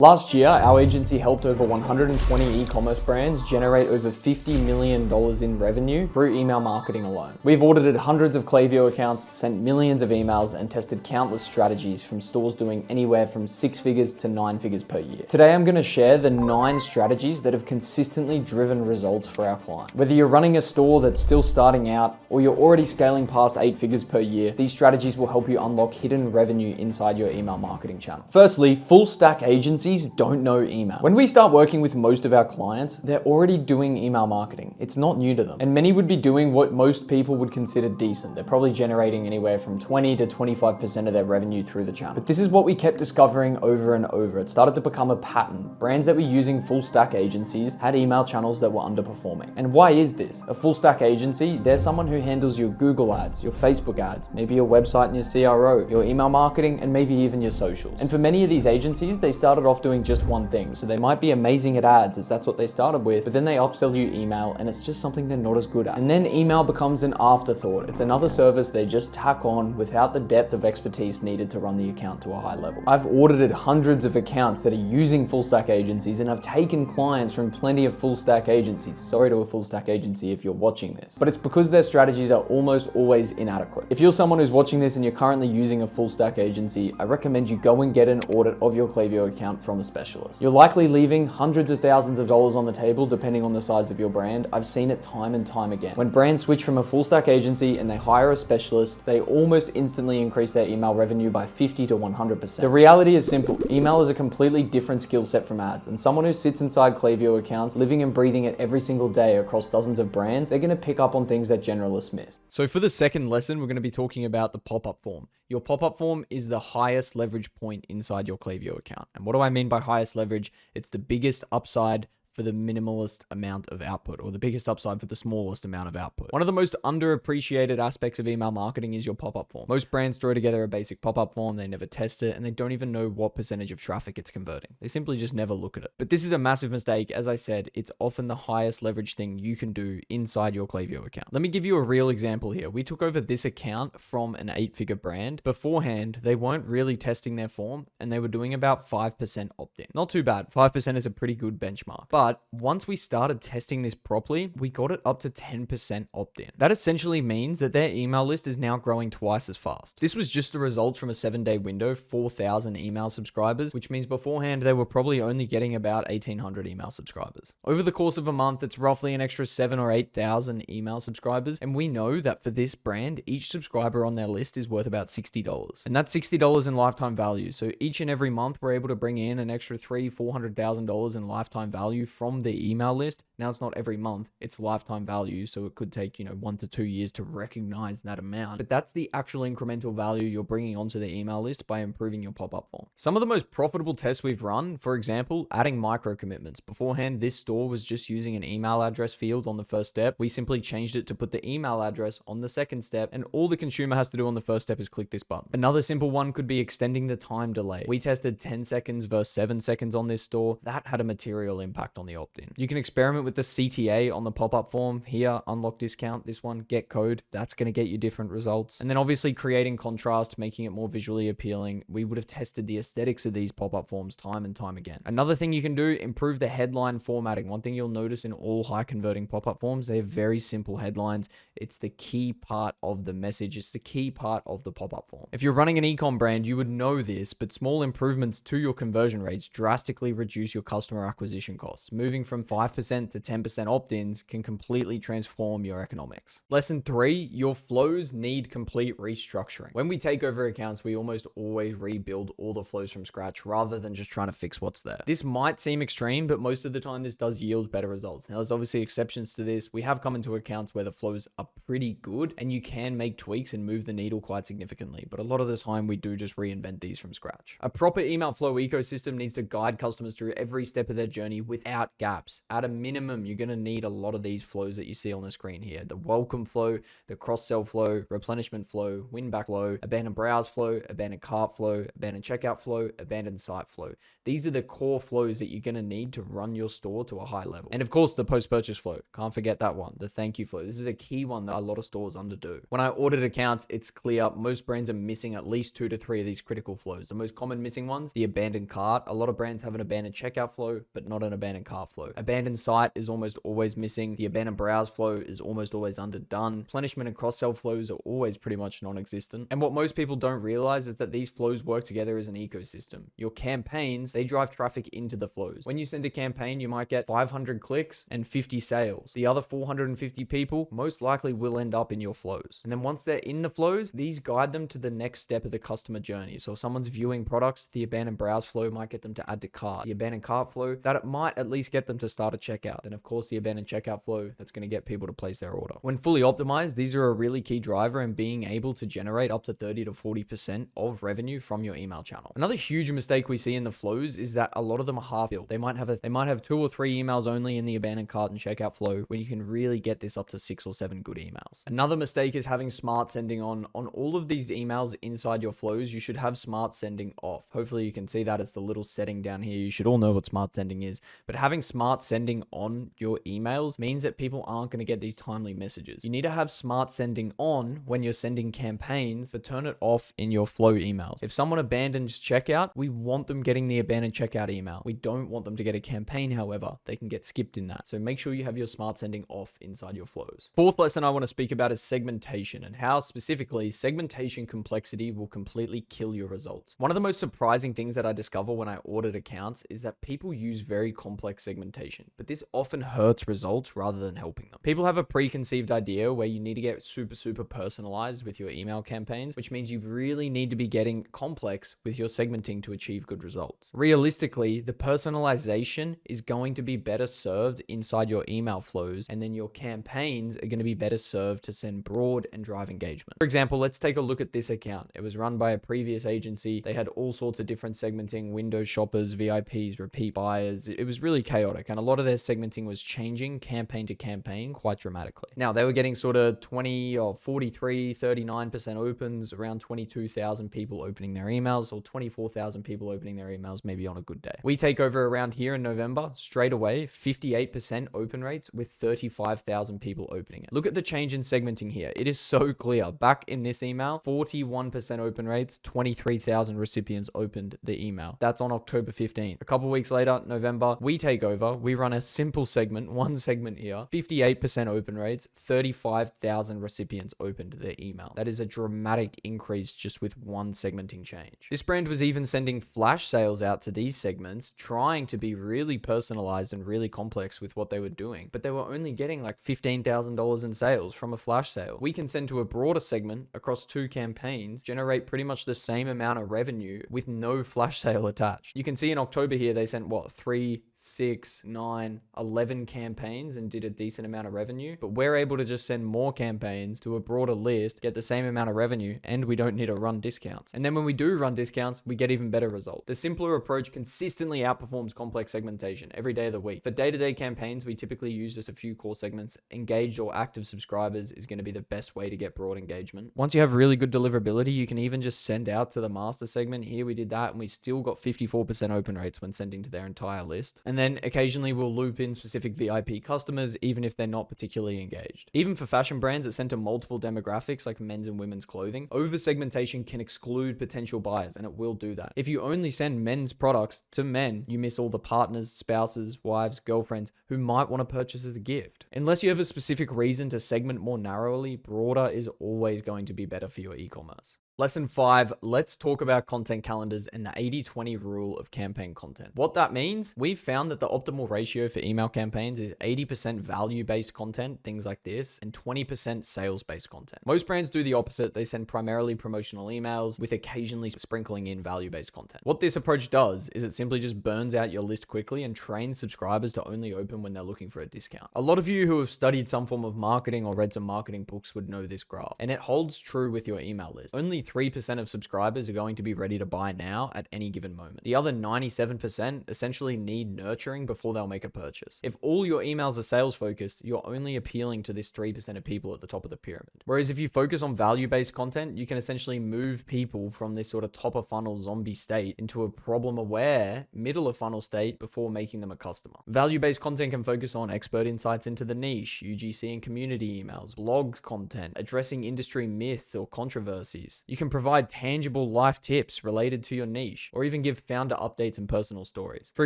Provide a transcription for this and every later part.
Last year, our agency helped over 120 e-commerce brands generate over $50 million in revenue through email marketing alone. We've audited hundreds of Klaviyo accounts, sent millions of emails, and tested countless strategies from stores doing anywhere from 6 figures to 9 figures per year. Today, I'm going to share the 9 strategies that have consistently driven results for our clients. Whether you're running a store that's still starting out or you're already scaling past 8 figures per year, these strategies will help you unlock hidden revenue inside your email marketing channel. Firstly, full stack agencies don't know email. When we start working with most of our clients, they're already doing email marketing. It's not new to them. And many would be doing what most people would consider decent. They're probably generating anywhere from 20 to 25% of their revenue through the channel. But this is what we kept discovering over and over. It started to become a pattern. Brands that were using full stack agencies had email channels that were underperforming. And why is this? A full stack agency, they're someone who handles your Google ads, your Facebook ads, maybe your website and your CRO, your email marketing, and maybe even your socials. And for many of these agencies, they started off doing just one thing. So they might be amazing at ads as that's what they started with, but then they upsell you email and it's just something they're not as good at. And then email becomes an afterthought. It's another service they just tack on without the depth of expertise needed to run the account to a high level. I've audited hundreds of accounts that are using full stack agencies and I've taken clients from plenty of full stack agencies. Sorry to a full stack agency if you're watching this, but it's because their strategies are almost always inadequate. If you're someone who's watching this and you're currently using a full stack agency, I recommend you go and get an audit of your Klaviyo account from a specialist. You're likely leaving hundreds of thousands of dollars on the table depending on the size of your brand. I've seen it time and time again. When brands switch from a full stack agency and they hire a specialist, they almost instantly increase their email revenue by 50 to 100%. The reality is simple. Email is a completely different skill set from ads, and someone who sits inside Klaviyo accounts, living and breathing it every single day across dozens of brands, they're going to pick up on things that generalists miss. So for the second lesson, we're going to be talking about the pop-up form. Your pop-up form is the highest leverage point inside your Klaviyo account. And what do I mean by highest leverage? It's the biggest upside for the minimalist amount of output, or the biggest upside for the smallest amount of output. One of the most underappreciated aspects of email marketing is your pop-up form. Most brands throw together a basic pop-up form, they never test it, and they don't even know what percentage of traffic it's converting. They simply just never look at it. But this is a massive mistake. As I said, it's often the highest leverage thing you can do inside your Klaviyo account. Let me give you a real example here. We took over this account from an 8-figure brand. Beforehand, they weren't really testing their form, and they were doing about 5% opt-in. Not too bad. 5% is a pretty good benchmark. But once we started testing this properly, we got it up to 10% opt-in. That essentially means that their email list is now growing twice as fast. This was just the results from a 7-day window, 4,000 email subscribers, which means beforehand they were probably only getting about 1,800 email subscribers. Over the course of a month, it's roughly an extra 7,000 or 8,000 email subscribers, and we know that for this brand, each subscriber on their list is worth about $60. And that's $60 in lifetime value. So each and every month, we're able to bring in an extra $300,000-$400,000 in lifetime value from the email list. Now it's not every month, it's lifetime value. So it could take, 1 to 2 years to recognize that amount. But that's the actual incremental value you're bringing onto the email list by improving your pop-up form. Some of the most profitable tests we've run, for example, adding micro commitments. Beforehand, this store was just using an email address field on the first step. We simply changed it to put the email address on the second step, and all the consumer has to do on the first step is click this button. Another simple one could be extending the time delay. We tested 10 seconds versus 7 seconds on this store. That had a material impact on the opt-in. You can experiment with the CTA on the pop-up form. Here, unlock discount. This one, get code. That's going to get you different results. And then obviously creating contrast, making it more visually appealing. We would have tested the aesthetics of these pop-up forms time and time again. Another thing you can do, improve the headline formatting. One thing you'll notice in all high converting pop-up forms, they have very simple headlines. It's the key part of the message. It's the key part of the pop-up form. If you're running an e-com brand, you would know this, but small improvements to your conversion rates drastically reduce your customer acquisition costs. Moving from 5% to 10% opt-ins can completely transform your economics. Lesson 3, your flows need complete restructuring. When we take over accounts, we almost always rebuild all the flows from scratch rather than just trying to fix what's there. This might seem extreme, but most of the time this does yield better results. Now, there's obviously exceptions to this. We have come into accounts where the flows are pretty good and you can make tweaks and move the needle quite significantly, but a lot of the time we do just reinvent these from scratch. A proper email flow ecosystem needs to guide customers through every step of their journey without gaps. At a minimum, you're going to need a lot of these flows that you see on the screen here. The welcome flow, the cross-sell flow, replenishment flow, win-back flow, abandoned browse flow, abandoned cart flow, abandoned checkout flow, abandoned site flow. These are the core flows that you're going to need to run your store to a high level. And of course, the post-purchase flow. Can't forget that one, the thank you flow. This is a key one that a lot of stores underdo. When I audit accounts, it's clear most brands are missing at least 2 to 3 of these critical flows. The most common missing ones, the abandoned cart. A lot of brands have an abandoned checkout flow, but not an abandoned cart flow. Abandoned site is almost always missing. The abandoned browse flow is almost always underdone. Replenishment and cross-sell flows are always pretty much non-existent. And what most people don't realize is that these flows work together as an ecosystem. Your campaigns, they drive traffic into the flows. When you send a campaign, you might get 500 clicks and 50 sales. The other 450 people most likely will end up in your flows. And then once they're in the flows, these guide them to the next step of the customer journey. So if someone's viewing products, the abandoned browse flow might get them to add to cart. The abandoned cart flow, that it might at least get them to start a checkout. Then of course the abandoned checkout flow, that's going to get people to place their order. When fully optimized, these are a really key driver in being able to generate up to 30 to 40% of revenue from your email channel. Another huge mistake we see in the flows is that a lot of them are half built. They might have 2 or 3 emails only in the abandoned cart and checkout flow, when you can really get this up to 6 or 7 good emails. Another mistake is having smart sending on all of these emails inside your flows. You should have smart sending off. Hopefully you can see that as the little setting down here. You should all know what smart sending is, but having smart sending on your emails means that people aren't going to get these timely messages. You need to have smart sending on when you're sending campaigns, but turn it off in your flow emails. If someone abandons checkout, we want them getting the abandoned checkout email. We don't want them to get a campaign, however. They can get skipped in that. So make sure you have your smart sending off inside your flows. Fourth lesson I want to speak about is segmentation, and how specifically segmentation complexity will completely kill your results. One of the most surprising things that I discover when I audit accounts is that people use very complex segmentation, but this often hurts results rather than helping them. People have a preconceived idea where you need to get super personalized with your email campaigns, which means you really need to be getting complex with your segmenting to achieve good results. Realistically, the personalization is going to be better served inside your email flows, and then your campaigns are going to be better served to send broad and drive engagement. For example, let's take a look at this account. It was run by a previous agency. They had all sorts of different segmenting, window shoppers, VIPs, repeat buyers. It was really chaotic, and a lot of their segmenting was changing campaign to campaign quite dramatically. Now, they were getting sort of 20 or 43, 39% opens, around 22,000 people opening their emails, or 24,000 people opening their emails maybe on a good day. We take over around here in November, straight away, 58% open rates with 35,000 people opening it. Look at the change in segmenting here. It is so clear. Back in this email, 41% open rates, 23,000 recipients opened the email. That's on October 15th. A couple weeks later, November, we take over. We run a simple segment, one segment here, 58% open rates, 35,000 recipients opened their email. That is a dramatic increase just with one segmenting change. This brand was even sending flash sales out to these segments, trying to be really personalized and really complex with what they were doing, but they were only getting like $15,000 in sales from a flash sale. We can send to a broader segment across 2 campaigns, generate pretty much the same amount of revenue with no flash sale attached. You can see in October here, they sent 3, 6, 9, 11 campaigns and did a decent amount of revenue, but we're able to just send more campaigns to a broader list, get the same amount of revenue, and we don't need to run discounts. And then when we do run discounts, we get even better results. The simpler approach consistently outperforms complex segmentation every day of the week. For day-to-day campaigns, we typically use just a few core segments. Engaged or active subscribers is going to be the best way to get broad engagement. Once you have really good deliverability, you can even just send out to the master segment. Here we did that, and we still got 54% open rates when sending to their entire list. And then occasionally we'll loop in specific VIP customers, even if they're not particularly engaged. Even for fashion brands that send to multiple demographics like men's and women's clothing, over segmentation can exclude potential buyers, and it will do that. If you only send men's products to men, you miss all the partners, spouses, wives, girlfriends who might want to purchase as a gift. Unless you have a specific reason to segment more narrowly, broader is always going to be better for your e-commerce. Lesson 5, let's talk about content calendars and the 80-20 rule of campaign content. What that means, we've found that the optimal ratio for email campaigns is 80% value-based content, things like this, and 20% sales-based content. Most brands do the opposite. They send primarily promotional emails with occasionally sprinkling in value-based content. What this approach does is it simply just burns out your list quickly and trains subscribers to only open when they're looking for a discount. A lot of you who have studied some form of marketing or read some marketing books would know this graph, and it holds true with your email list. Only 3% of subscribers are going to be ready to buy now at any given moment. The other 97% essentially need nurturing before they'll make a purchase. If all your emails are sales focused, you're only appealing to this 3% of people at the top of the pyramid. Whereas if you focus on value-based content, you can essentially move people from this sort of top of funnel zombie state into a problem aware middle of funnel state before making them a customer. Value-based content can focus on expert insights into the niche, UGC and community emails, blog content, addressing industry myths or controversies. You can provide tangible life tips related to your niche, or even give founder updates and personal stories. For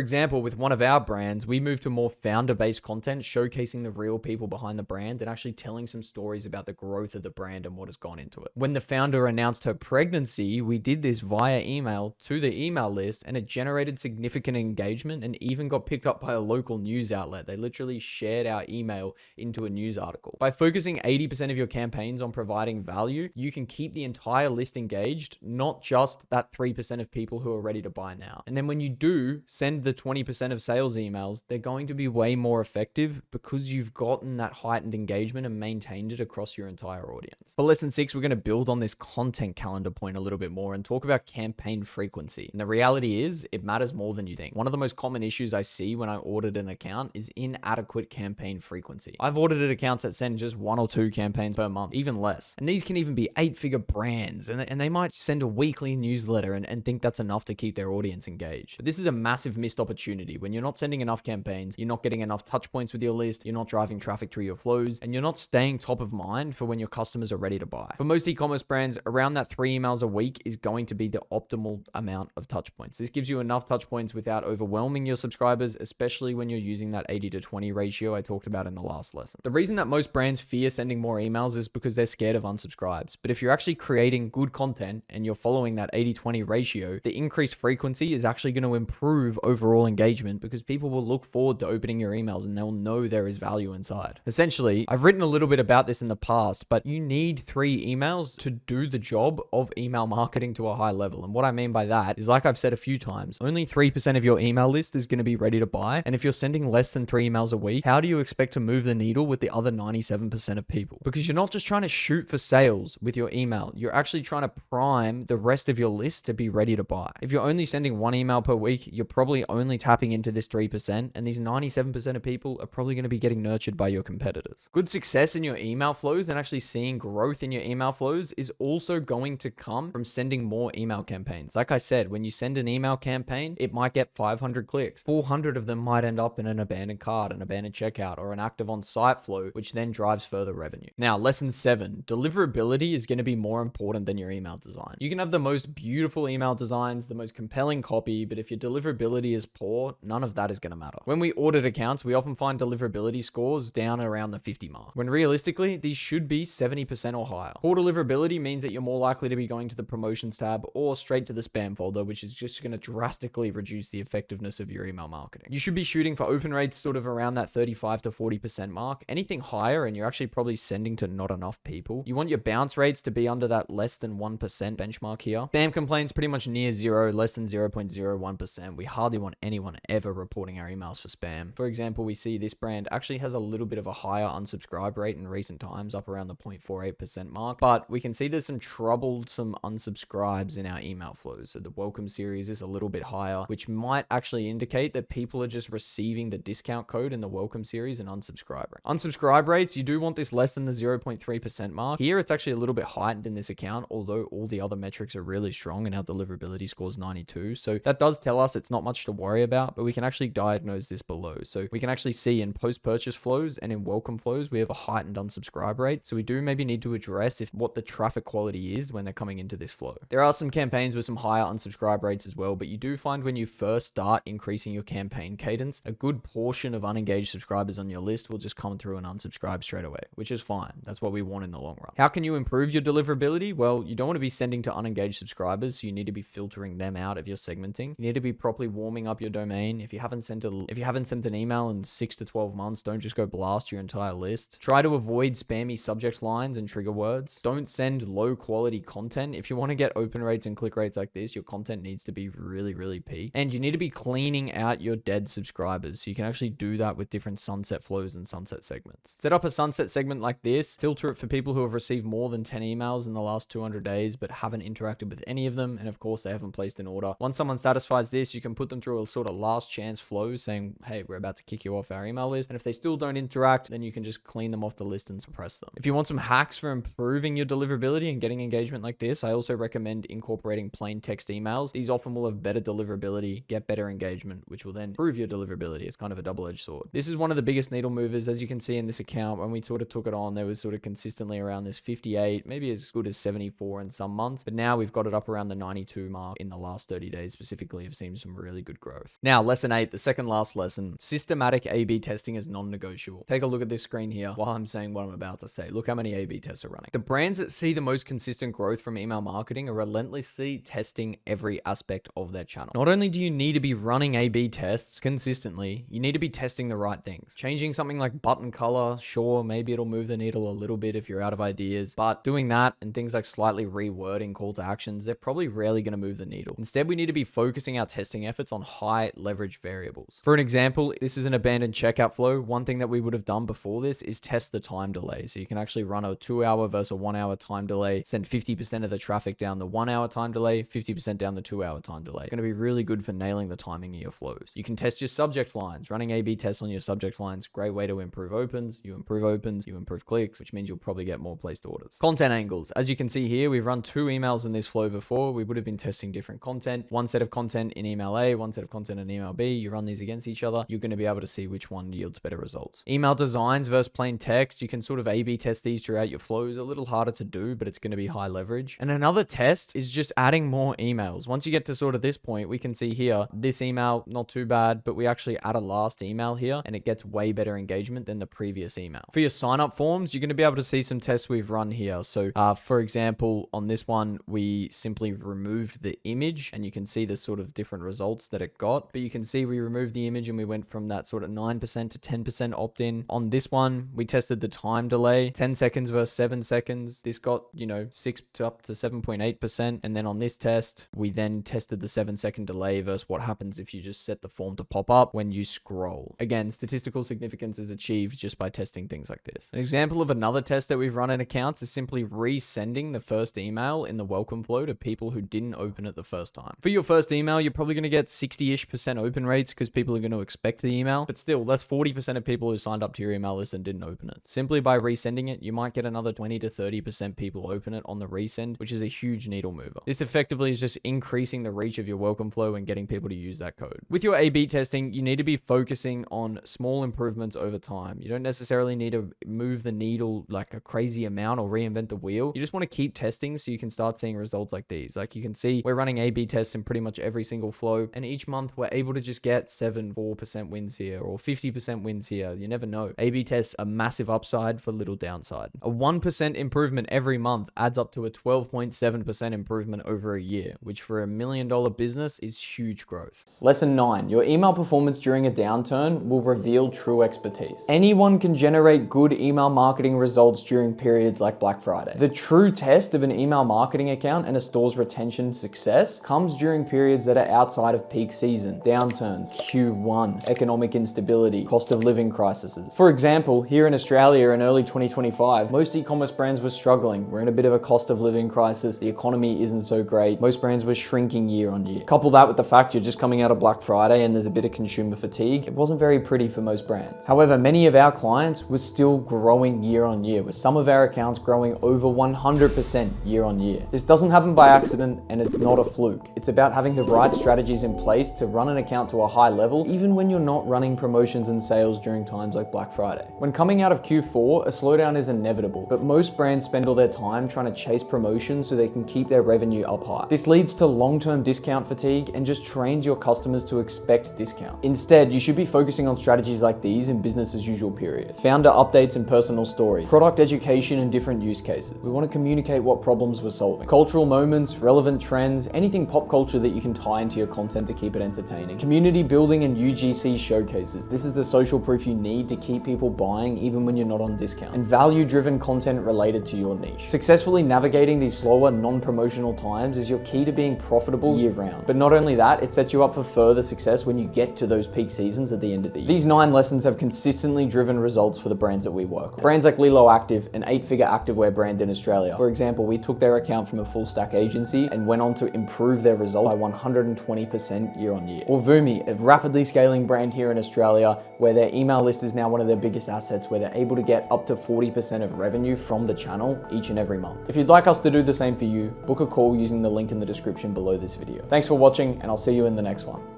example, with one of our brands, we moved to more founder-based content, showcasing the real people behind the brand and actually telling some stories about the growth of the brand and what has gone into it. When the founder announced her pregnancy, we did this via email to the email list, and it generated significant engagement and even got picked up by a local news outlet. They literally shared our email into a news article. By focusing 80% of your campaigns on providing value, you can keep the entire list engaged, not just that 3% of people who are ready to buy now. And then when you do send the 20% of sales emails, they're going to be way more effective because you've gotten that heightened engagement and maintained it across your entire audience. For lesson 6, we're going to build on this content calendar point a little bit more and talk about campaign frequency. And the reality is, it matters more than you think. One of the most common issues I see when I audit an account is inadequate campaign frequency. I've audited accounts that send just 1 or 2 campaigns per month, even less. And these can even be 8-figure brands, and they might send a weekly newsletter and think that's enough to keep their audience engaged. But this is a massive missed opportunity. When you're not sending enough campaigns, you're not getting enough touch points with your list, you're not driving traffic to your flows, and you're not staying top of mind for when your customers are ready to buy. For most e-commerce brands, around that 3 emails a week is going to be the optimal amount of touch points. This gives you enough touch points without overwhelming your subscribers, especially when you're using that 80-20 ratio I talked about in the last lesson. The reason that most brands fear sending more emails is because they're scared of unsubscribes. But if you're actually creating good content and you're following that 80-20 ratio, the increased frequency is actually going to improve overall engagement because people will look forward to opening your emails and they'll know there is value inside. Essentially, I've written a little bit about this in the past, but you need 3 emails to do the job of email marketing to a high level. And what I mean by that is, like I've said a few times, only 3% of your email list is going to be ready to buy. And if you're sending less than 3 emails a week, how do you expect to move the needle with the other 97% of people? Because you're not just trying to shoot for sales with your email, you're actually trying to prime the rest of your list to be ready to buy. If you're only sending 1 email per week, you're probably only tapping into this 3%, and these 97% of people are probably going to be getting nurtured by your competitors. Good success in your email flows and actually seeing growth in your email flows is also going to come from sending more email campaigns. Like I said, when you send an email campaign, it might get 500 clicks. 400 of them might end up in an abandoned cart, an abandoned checkout, or an active on-site flow, which then drives further revenue. Now, lesson 7, deliverability is going to be more important than your email design. You can have the most beautiful email designs, the most compelling copy, but if your deliverability is poor, none of that is going to matter. When we audit accounts, we often find deliverability scores down around the 50 mark, when realistically, these should be 70% or higher. Poor deliverability means that you're more likely to be going to the promotions tab or straight to the spam folder, which is just going to drastically reduce the effectiveness of your email marketing. You should be shooting for open rates sort of around that 35 to 40% mark. Anything higher, and you're actually probably sending to not enough people. You want your bounce rates to be under that less than 1% benchmark here. Spam complaints pretty much near zero, less than 0.01%. We hardly want anyone ever reporting our emails for spam. For example, we see this brand actually has a little bit of a higher unsubscribe rate in recent times, up around the 0.48% mark, but we can see there's some troublesome unsubscribes in our email flows. So the welcome series is a little bit higher, which might actually indicate that people are just receiving the discount code in the welcome series and unsubscribe rate. Unsubscribe rates, you do want this less than the 0.3% mark. Here, it's actually a little bit heightened in this account, although all the other metrics are really strong and our deliverability score is 92. So that does tell us it's not much to worry about, but we can actually diagnose this below. So we can actually see in post-purchase flows and in welcome flows, we have a heightened unsubscribe rate. So we do maybe need to address what the traffic quality is when they're coming into this flow. There are some campaigns with some higher unsubscribe rates as well, but you do find when you first start increasing your campaign cadence, a good portion of unengaged subscribers on your list will just come through and unsubscribe straight away, which is fine. That's what we want in the long run. How can you improve your deliverability? Well, you don't want to be sending to unengaged subscribers, so you need to be filtering them out if you're segmenting. You need to be properly warming up your domain. If you haven't sent an email in 6 to 12 months, don't just go blast your entire list. Try to avoid spammy subject lines and trigger words. Don't send low quality content. If you want to get open rates and click rates like this, your content needs to be really, really peak. And you need to be cleaning out your dead subscribers. So you can actually do that with different sunset flows and sunset segments. Set up a sunset segment like this. Filter it for people who have received more than 10 emails in the last 200 days but haven't interacted with any of them, and of course they haven't placed an order. Once someone satisfies this, you can put them through a sort of last chance flow saying, hey, we're about to kick you off our email list. And if they still don't interact, then you can just clean them off the list and suppress them. If you want some hacks for improving your deliverability and getting engagement like this, I also recommend incorporating plain text emails. These often will have better deliverability, get better engagement, which will then improve your deliverability. It's kind of a double-edged sword. This is one of the biggest needle movers. As you can see in this account, when we sort of took it on, there was sort of consistently around this 58, maybe as good as 74 in some months, but now we've got it up around the 92 mark in the last 30 days specifically. Have seen some really good growth. Now, lesson 8, the second last lesson, systematic A/B testing is non-negotiable. Take a look at this screen here while I'm saying what I'm about to say. Look how many A/B tests are running. The brands that see the most consistent growth from email marketing are relentlessly testing every aspect of their channel. Not only do you need to be running A/B tests consistently, you need to be testing the right things. Changing something like button color, sure, maybe it'll move the needle a little bit if you're out of ideas, but doing that and things like slightly rewording call to actions, they're probably rarely going to move the needle. Instead, we need to be focusing our testing efforts on high leverage variables. For an example, this is an abandoned checkout flow. One thing that we would have done before this is test the time delay. So you can actually run a 2-hour versus a 1-hour time delay, send 50% of the traffic down the 1-hour time delay, 50% down the 2-hour time delay. It's going to be really good for nailing the timing of your flows. You can test your subject lines. Running A/B tests on your subject lines, great way to improve opens. You improve clicks, which means you'll probably get more placed orders. Content angles. As you can see here, we've run 2 emails in this flow before. We would have been testing different content. One set of content in email A, one set of content in email B. You run these against each other. You're going to be able to see which one yields better results. Email designs versus plain text. You can sort of A/B test these throughout your flows. A little harder to do, but it's going to be high leverage. And another test is just adding more emails. Once you get to sort of this point, we can see here, this email, not too bad, but we actually add a last email here and it gets way better engagement than the previous email. For your sign up forms, you're going to be able to see some tests we've run here. So for example, on this one, we simply removed the image and you can see the sort of different results that it got. But you can see we removed the image and we went from that sort of 9% to 10% opt-in. On this one, we tested the time delay, 10 seconds versus 7 seconds. This got, 6 to up to 7.8%. And then on this test, we then tested the 7-second delay versus what happens if you just set the form to pop up when you scroll. Again, statistical significance is achieved just by testing things like this. An example of another test that we've run in accounts is simply resending the first email in the welcome flow to people who didn't open it the first time. For your first email, you're probably going to get 60-ish% open rates because people are going to expect the email, but still, that's 40% of people who signed up to your email list and didn't open it. Simply by resending it, you might get another 20 to 30% people open it on the resend, which is a huge needle mover. This effectively is just increasing the reach of your welcome flow and getting people to use that code. With your A/B testing, you need to be focusing on small improvements over time. You don't necessarily need to move the needle like a crazy amount or reinvent the wheel. You just want to keep testing so you can start seeing results like these. Like you can see, we're running A/B tests in pretty much every single flow, and each month we're able to just get 4% wins here or 50% wins here. You never know. A/B tests a massive upside for little downside. A 1% improvement every month adds up to a 12.7% improvement over a year, which for $1 million business is huge growth. Lesson 9, your email performance during a downturn will reveal true expertise. Anyone can generate good email marketing results during periods like Black Friday. The true test of an email marketing account and a store's retention success comes during periods that are outside of peak season, downturns, Q1, economic instability, cost of living crises. For example, here in Australia in early 2025, most e-commerce brands were struggling. We're in a bit of a cost of living crisis. The economy isn't so great. Most brands were shrinking year on year. Couple that with the fact you're just coming out of Black Friday and there's a bit of consumer fatigue. It wasn't very pretty for most brands. However, many of our clients were still growing year on year, with some of our accounts growing over 100% year on year. This doesn't happen by accident and it's not a fluke. It's about having the right strategies in place to run an account to a high level, even when you're not running promotions and sales during times like Black Friday. When coming out of Q4, a slowdown is inevitable, but most brands spend all their time trying to chase promotions so they can keep their revenue up high. This leads to long-term discount fatigue and just trains your customers to expect discounts. Instead, you should be focusing on strategies like these in business as usual periods. Founder updates and personal stories, product education and different use cases. We want to communicate what problems we're solving. Cultural moments, relevant trends, anything pop culture that you can tie into your content to keep it entertaining. Community building and UGC showcases. This is the social proof you need to keep people buying even when you're not on discount. And value-driven content related to your niche. Successfully navigating these slower, non-promotional times is your key to being profitable year-round. But not only that, it sets you up for further success when you get to those peak seasons at the end of the year. These 9 lessons have consistently driven results for the brands that we work with. Brands like Lilo Active, an 8-figure activewear brand in Australia. For example, example, we took their account from a full stack agency and went on to improve their result by 120% year on year. Or Voomi, a rapidly scaling brand here in Australia, where their email list is now one of their biggest assets, where they're able to get up to 40% of revenue from the channel each and every month. If you'd like us to do the same for you, book a call using the link in the description below this video. Thanks for watching, and I'll see you in the next one.